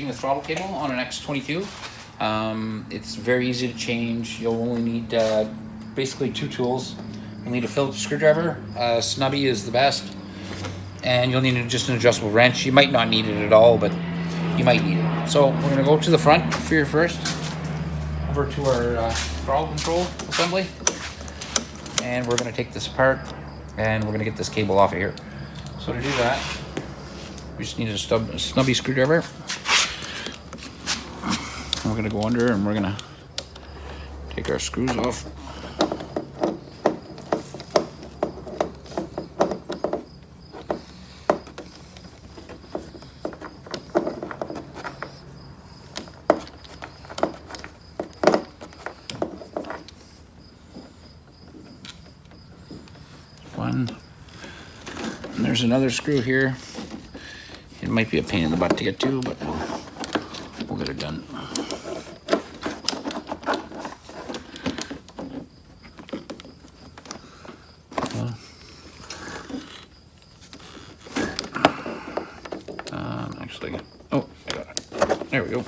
changing the throttle cable on an X22. It's very easy to change. You'll only need basically 2 tools. You'll need a Phillips screwdriver. Snubby is the best. And you'll need just an adjustable wrench. You might not need it at all, but you might need it. So we're going to go to the front here first. Over to our throttle control assembly. And we're going to take this apart. And we're going to get this cable off of here. So to do that, we just need a snubby screwdriver. And we're going to go under and we're going to take our screws off. One. And there's another screw here. It might be a pain in the butt to get to, but we'll get it done. Actually, oh, I got it. There we go.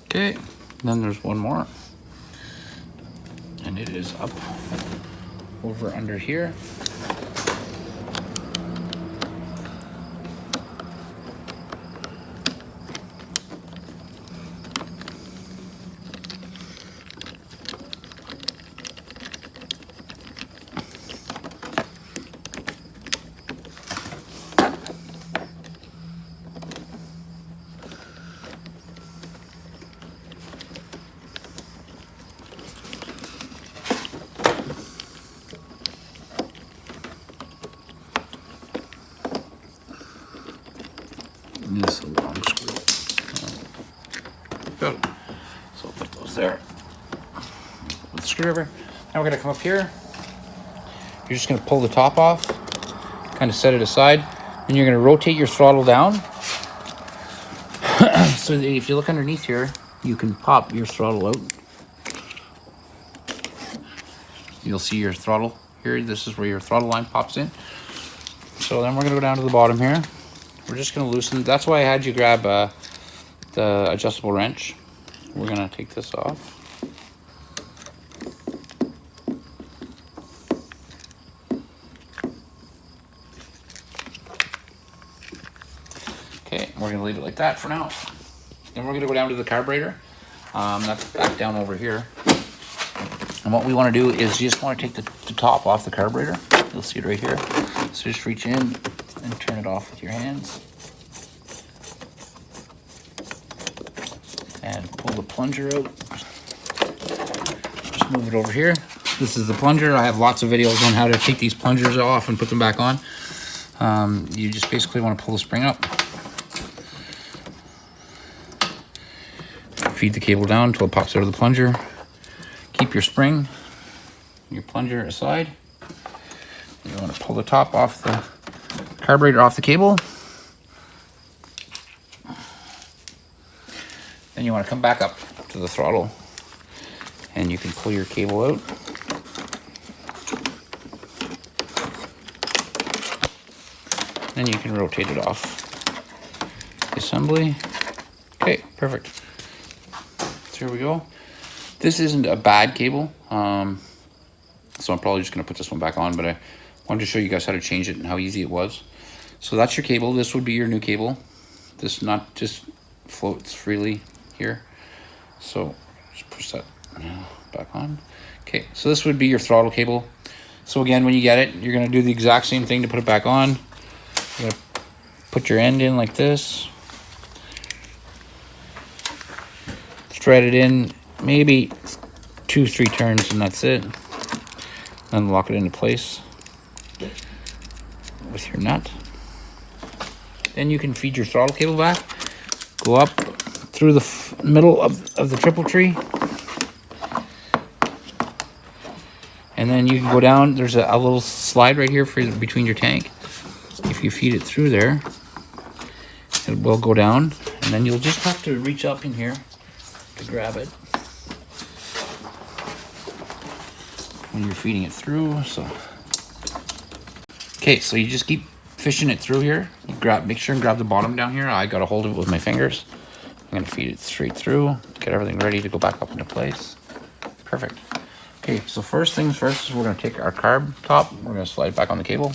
Okay, then there's one more, and it is up over under here. This is a long screw. Good. So I'll put those there with the screwdriver. Now we're going to come up here. You're just going to pull the top off, kind of set it aside, and you're going to rotate your throttle down. So that if you look underneath here, you can pop your throttle out. You'll see your throttle here. This is where your throttle line pops in. So then we're going to go down to the bottom here. We're just going to loosen. That's why I had you grab the adjustable wrench. We're going to take this off. Okay, we're going to leave it like that for now. Then we're going to go down to the carburetor. That's back down over here. And what we want to do is you just want to take the top off the carburetor. You'll see it right here. So just reach in and turn it off with your hands. And pull the plunger out. Just move it over here. This is the plunger. I have lots of videos on how to take these plungers off and put them back on. You just basically want to pull the spring up. Feed the cable down until it pops out of the plunger. Keep your spring, your plunger aside. You want to pull the top off the carburetor off the cable. Then you want to come back up to the throttle and you can pull your cable out. Then you can rotate it off the assembly. Okay, perfect. So here we go. This isn't a bad cable, so I'm probably just going to put this one back on, but I wanted to show you guys how to change it and how easy it was. So that's your cable. This would be your new cable. This not just floats freely here. So just push that back on. Okay, so this would be your throttle cable. So again, when you get it, you're going to do the exact same thing to put it back on. You're going to put your end in like this. Thread it in. Maybe 2-3 turns and that's it. Then lock it into place with your nut. Then you can feed your throttle cable back. Go up through the middle of the triple tree. And then you can go down. There's a little slide right here for between your tank. If you feed it through there, it will go down And then you'll just have to reach up in here to grab it when you're feeding it through. So, okay, so you just keep fishing it through here. You make sure and grab the bottom down here. I got a hold of it with my fingers. I'm gonna feed it straight through, get everything ready to go back up into place. Perfect. Okay, so first things first is we're gonna take our carb top. We're gonna slide it back on the cable.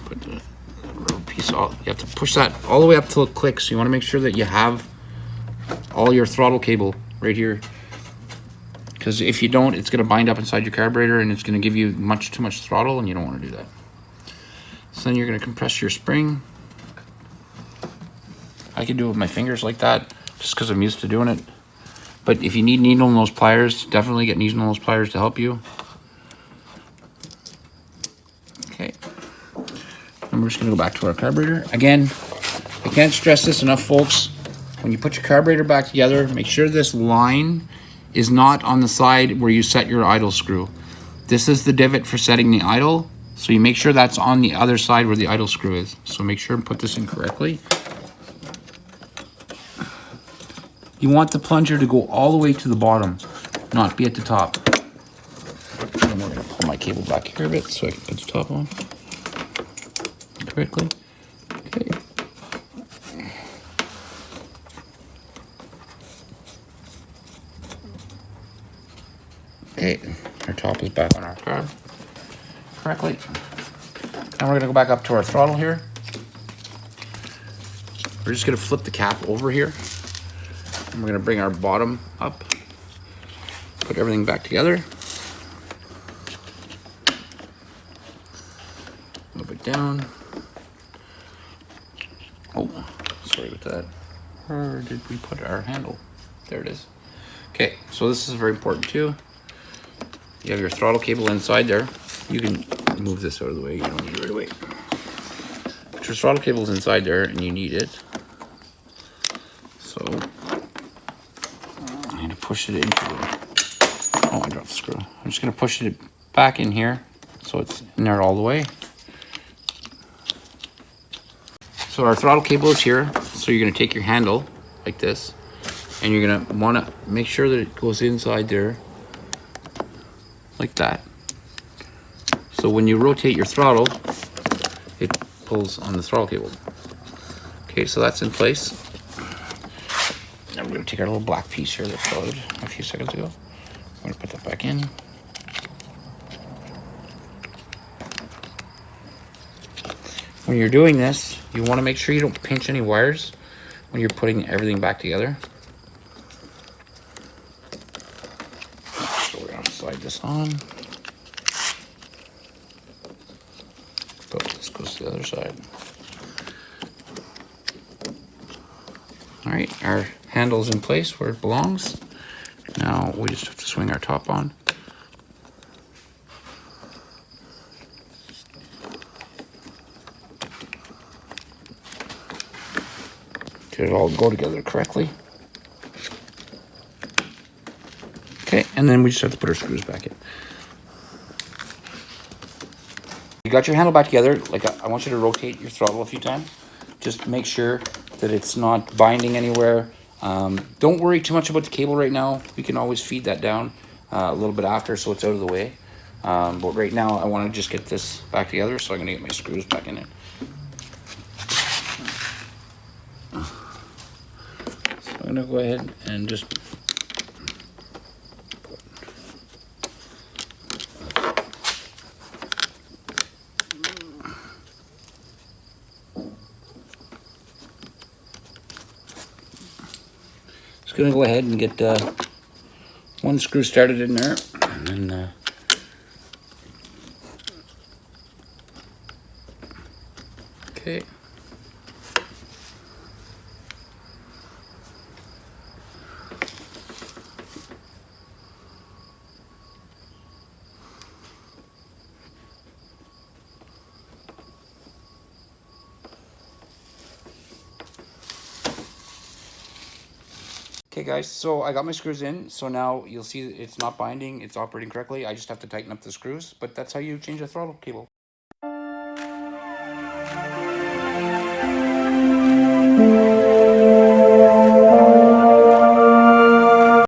Put the little piece off. You have to push that all the way up till it clicks. You wanna make sure that you have all your throttle cable right here. Because if you don't, it's gonna bind up inside your carburetor and it's gonna give you too much throttle, and you don't wanna do that. So then you're gonna compress your spring. I can do it with my fingers like that, just because I'm used to doing it. But if you need needle nose pliers, definitely get needle nose pliers to help you. Okay. And we're just gonna go back to our carburetor. Again, I can't stress this enough, folks. When you put your carburetor back together, make sure this line is not on the side where you set your idle screw. This is the divot for setting the idle, so you make sure that's on the other side where the idle screw is. So make sure and put this in correctly. You want the plunger to go all the way to the bottom, not be at the top. And we're gonna pull my cable back here a bit so I can put the top on correctly. Okay. Okay, our top is back on our carb correctly. Now we're gonna go back up to our throttle here. We're just gonna flip the cap over here. And we're gonna bring our bottom up, put everything back together. Move it down. Oh, sorry about that. Where did we put our handle? There it is. Okay, so this is very important too. You have your throttle cable inside there. You can move this out of the way, you don't need it right away. But your throttle cable is inside there and you need it. So I'm gonna push it into the, oh, I dropped the screw. I'm just gonna push it back in here so it's in there all the way. So our throttle cable is here. So you're gonna take your handle like this and you're gonna wanna make sure that it goes inside there like that. So when you rotate your throttle, it pulls on the throttle cable. Okay, so that's in place. Now we're gonna take our little black piece here that fell out a few seconds ago. I'm gonna put that back in. When you're doing this, you wanna make sure you don't pinch any wires when you're putting everything back together. So we're gonna slide this on. Oh, this goes to the other side. All right, our handle's in place where it belongs. Now we just have to swing our top on. Get it all go together correctly. Okay, and then we just have to put our screws back in. You got your handle back together. Like I want you to rotate your throttle a few times. Just make sure that it's not binding anywhere. Don't worry too much about the cable right now. We can always feed that down a little bit after so it's out of the way. But right now I want to just get this back together, so I'm going to get my screws back in it. So I'm going to go ahead and just going to go ahead and get one screw started in there, and then okay. Okay guys, so I got my screws in, so now you'll see it's not binding, it's operating correctly. I just have to tighten up the screws, but that's how you change a throttle cable. you.